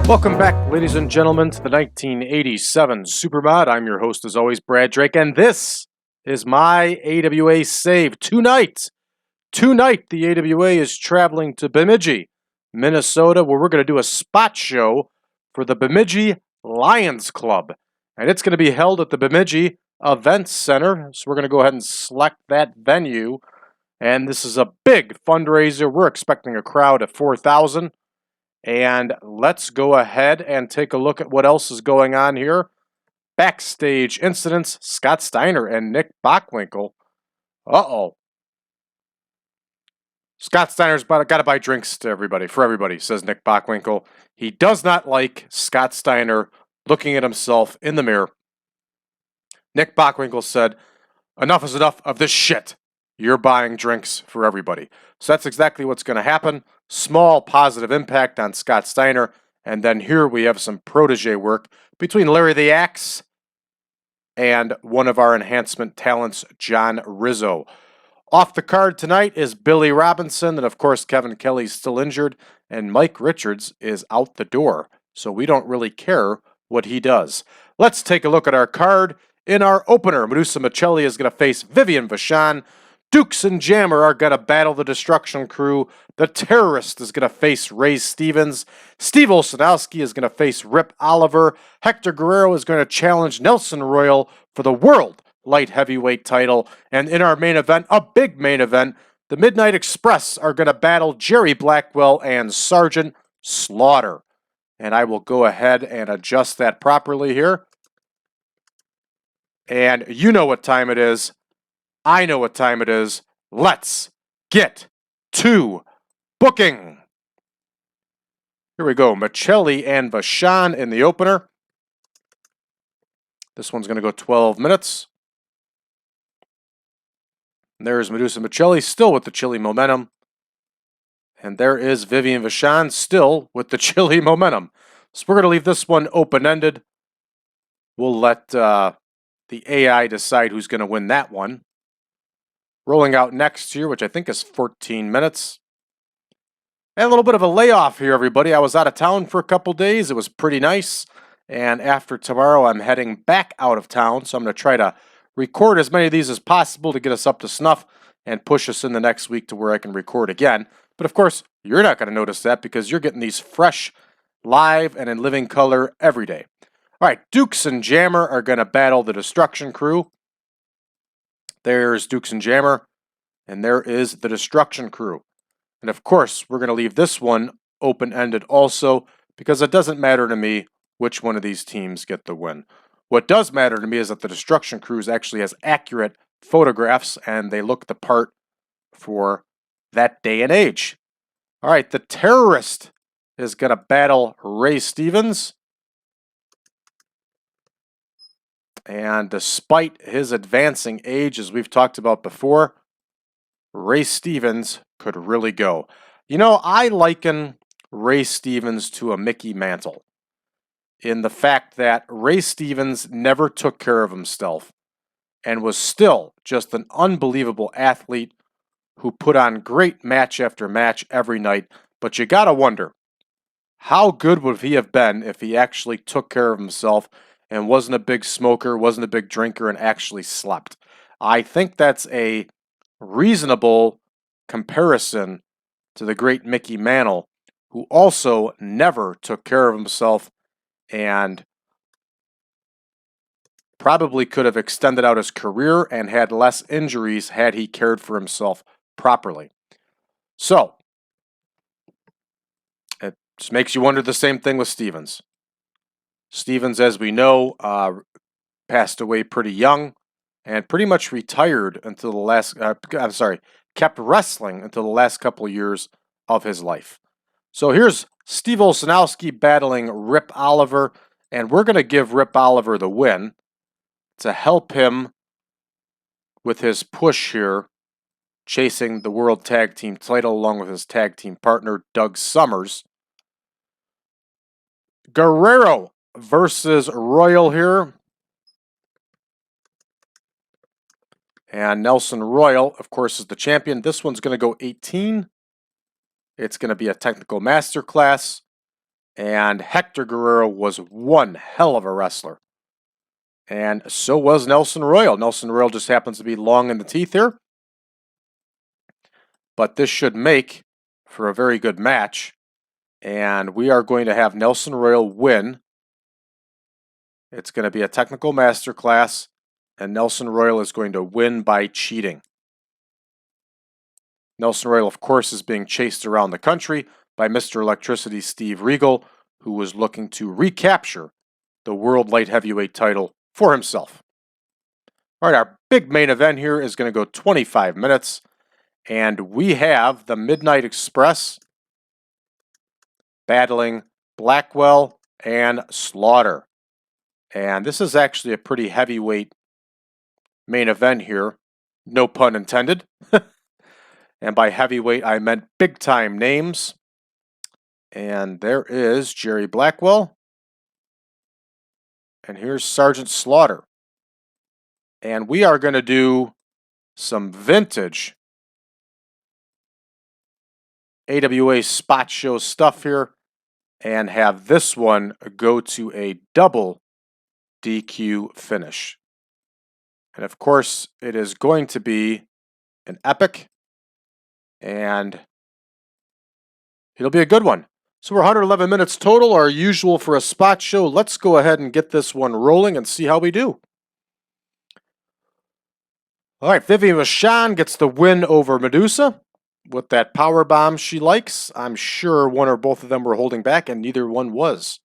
Welcome back, ladies and gentlemen, to the 1987 Supermod. I'm your host, as always, Brad Drake, and this is my AWA save. Tonight, the AWA is traveling to Bemidji, Minnesota, where we're going to do a spot show for the BEMIDJI Lions Club. And it's going to be held at the BEMIDJI Event Center. So we're going to go ahead and select that venue. And this is a big fundraiser. We're expecting a crowd of 4,000. And let's go ahead and take a look at what else is going on here. Backstage incidents, Scott Steiner and Nick Bockwinkel. Uh-oh. Scott Steiner's got to buy drinks to everybody, for everybody, says Nick Bockwinkel. He does not like Scott Steiner looking at himself in the mirror. Nick Bockwinkel said, "Enough is enough of this shit. You're buying drinks for everybody." So that's exactly what's going to happen. Small positive impact on Scott Steiner. And then here we have some protege work between Larry the Axe and one of our enhancement talents, John Rizzo. Off the card tonight is Billy Robinson, and of course Kevin Kelly's still injured, and Mike Richards is out the door. So we don't really care what he does. Let's take a look at our card. In our opener, Medusa Michelli is going to face Vivian Vachon. Dukes and Jammer are going to battle the Destruction Crew. The Terrorist is going to face Ray Stevens. Steve Olszanowski is going to face Rip Oliver. Hector Guerrero is going to challenge Nelson Royal for the World Light Heavyweight title. And in our main event, a big main event, the Midnight Express are going to battle Jerry Blackwell and Sergeant Slaughter. And I will go ahead and adjust that properly here. And you know what time it is. I know what time it is. Let's get to booking. Here we go. Michelli and Vachon in the opener. This one's going to go 12 minutes. And there's Medusa Michelli still with the chilly momentum. And there is Vivian Vachon still with the chilly momentum. So we're going to leave this one open-ended. We'll let the AI decide who's going to win that one. Rolling out next here, which I think is 14 minutes. And a little bit of a layoff here, everybody. I was out of town for a couple days. It was pretty nice. And after tomorrow, I'm heading back out of town. So I'm going to try to record as many of these as possible to get us up to snuff and push us in the next week to where I can record again. But of course, you're not going to notice that because you're getting these fresh, live, and in living color every day. All right, Dukes and Jammer are going to battle the Destruction Crew. There's Dukes and Jammer, and there is the Destruction Crew. And of course, we're going to leave this one open-ended also, because it doesn't matter to me which one of these teams get the win. What does matter to me is that the Destruction Crew actually has accurate photographs, and they look the part for that day and age. All right, the Terrorist is going to battle Ray Stevens. And despite his advancing age, as we've talked about before, Ray Stevens could really go. You know, I liken Ray Stevens to a Mickey Mantle in the fact that Ray Stevens never took care of himself and was still just an unbelievable athlete who put on great match after match every night. But you gotta wonder, how good would he have been if he actually took care of himself and wasn't a big smoker, wasn't a big drinker, and actually slept? I think that's a reasonable comparison to the great Mickey Mantle, who also never took care of himself and probably could have extended out his career and had less injuries had he cared for himself properly. So, it just makes you wonder the same thing with Stevens. Stevens, as we know, passed away pretty young and pretty much retired until the last, kept wrestling until the last couple of years of his life. So here's Steve Olszanowski battling Rip Oliver, and we're going to give Rip Oliver the win to help him with his push here, chasing the World Tag Team title along with his tag team partner, Doug Summers. Guerrero versus Royal here. And Nelson Royal, of course, is the champion. This one's going to go 18. It's going to be a technical masterclass. And Hector Guerrero was one hell of a wrestler. And so was Nelson Royal. Nelson Royal just happens to be long in the teeth here. But this should make for a very good match. And we are going to have Nelson Royal win. It's going to be a technical masterclass. And Nelson Royal is going to win by cheating. Nelson Royal, of course, is being chased around the country by Mr. Electricity Steve Regal, who was looking to recapture the World Light Heavyweight title for himself. All right, our big main event here is going to go 25 minutes, and we have the Midnight Express battling Blackwell and Slaughter. And this is actually a pretty heavyweight main event here, no pun intended. And by heavyweight, I meant big-time names. And there is Jerry Blackwell. And here's Sergeant Slaughter. And we are going to do some vintage AWA spot show stuff here and have this one go to a double DQ finish. And of course, it is going to be an epic, and it'll be a good one. So we're 111 minutes total, our usual for a spot show. Let's go ahead and get this one rolling and see how we do. All right, Vivian Vachon gets the win over Medusa with that power bomb she likes. I'm sure one or both of them were holding back, and neither one was.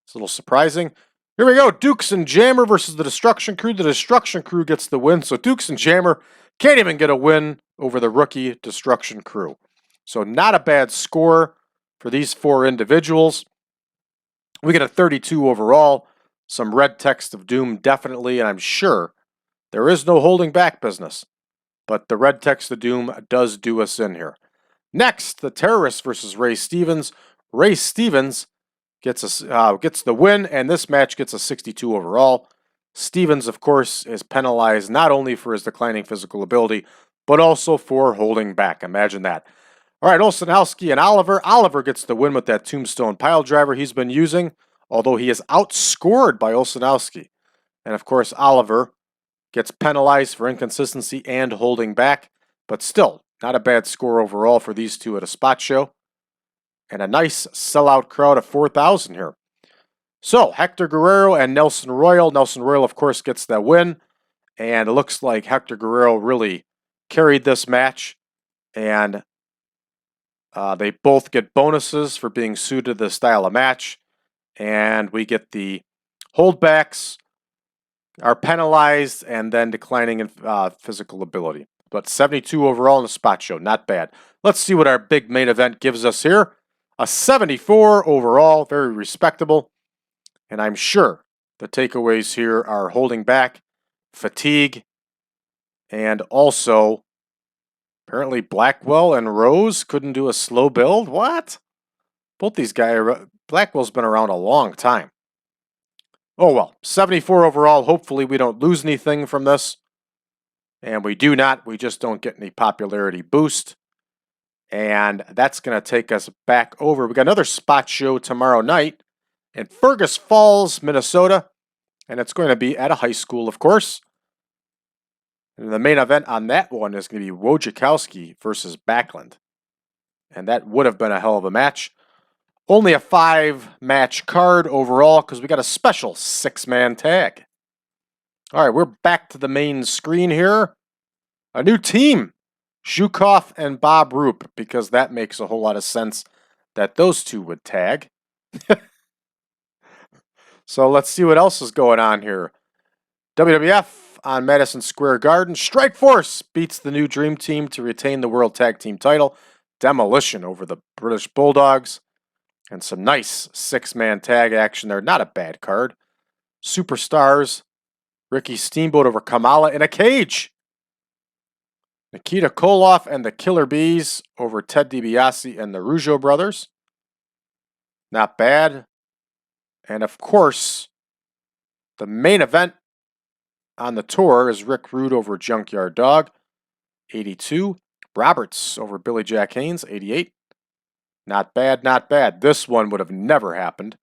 It's a little surprising. Here we go, Dukes and Jammer versus the Destruction Crew. The Destruction Crew gets the win, so Dukes and Jammer can't even get a win over the rookie Destruction Crew. So not a bad score for these four individuals. We get a 32 overall. Some red text of doom, definitely, and I'm sure there is no holding back business. But the red text of doom does do us in here. Next, the Terrorists versus Ray Stevens. Ray Stevens gets the win, and this match gets a 62 overall. Stevens, of course, is penalized not only for his declining physical ability, but also for holding back. Imagine that. All right, Olsenowski and Oliver. Oliver gets the win with that tombstone pile driver he's been using, although he is outscored by Olsenowski. And of course, Oliver gets penalized for inconsistency and holding back, but still, not a bad score overall for these two at a spot show. And a nice sellout crowd of 4,000 here. So, Hector Guerrero and Nelson Royal. Nelson Royal, of course, gets that win. And it looks like Hector Guerrero really carried this match. And they both get bonuses for being suited to the style of match. And we get the holdbacks are penalized and then declining in physical ability. But 72 overall in the spot show, not bad. Let's see what our big main event gives us here. A 74 overall, very respectable. And I'm sure the takeaways here are holding back, fatigue, and also apparently Blackwell and Rose couldn't do a slow build. What? Both these guys, Blackwell's been around a long time. Oh well, 74 overall. Hopefully we don't lose anything from this. And we do not. We just don't get any popularity boost. And that's going to take us back over. We got another spot show tomorrow night in Fergus Falls, Minnesota. And it's going to be at a high school, of course. And the main event on that one is going to be Wojciechowski versus Backlund. And that would have been a hell of a match. Only a 5-match card overall because we got a special 6-man tag. All right, we're back to the main screen here. A new team. Zhukov and Bob Roop, because that makes a whole lot of sense that those two would tag. So let's see what else is going on here. WWF on Madison Square Garden. Strikeforce beats the new Dream Team to retain the World Tag Team title. Demolition over the British Bulldogs. And some nice 6-man tag action there. Not a bad card. Superstars. Ricky Steamboat over Kamala in a cage. Nikita Koloff and the Killer Bees over Ted DiBiase and the Rougeau brothers. Not bad. And of course, the main event on the tour is Rick Rude over Junkyard Dog, 82. Roberts over Billy Jack Haynes, 88. Not bad, not bad. This one would have never happened.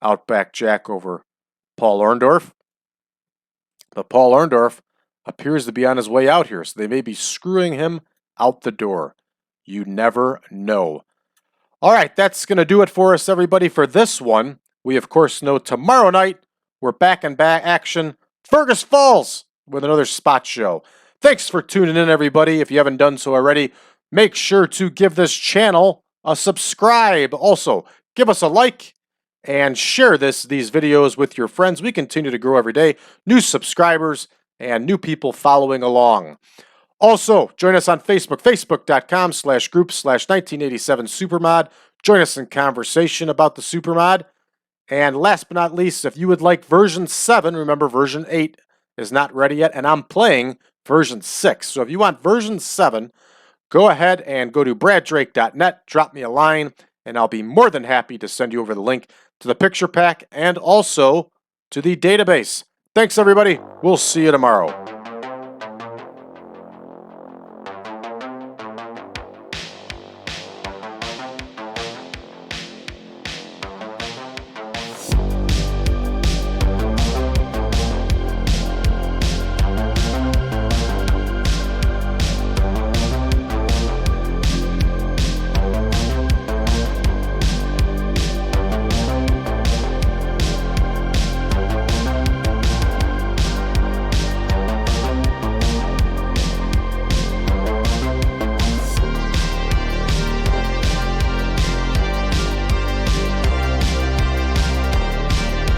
Outback Jack over Paul Orndorff. But Paul Orndorff appears to be on his way out here, so they may be screwing him out the door. You never know. All right, that's going to do it for us, everybody, for this one. We, of course, know tomorrow night we're back in action. Fergus Falls with another spot show. Thanks for tuning in, everybody. If you haven't done so already, make sure to give this channel a subscribe. Also, give us a like and share these videos with your friends. We continue to grow every day. New subscribers and new people following along. Also, join us on Facebook, facebook.com/group/1987supermod. Join us in conversation about the Supermod. And last but not least, if you would like version 7, remember version 8 is not ready yet, and I'm playing version 6. So if you want version 7, go ahead and go to braddrake.net, drop me a line, and I'll be more than happy to send you over the link to the picture pack and also to the database. Thanks, everybody. We'll see you tomorrow.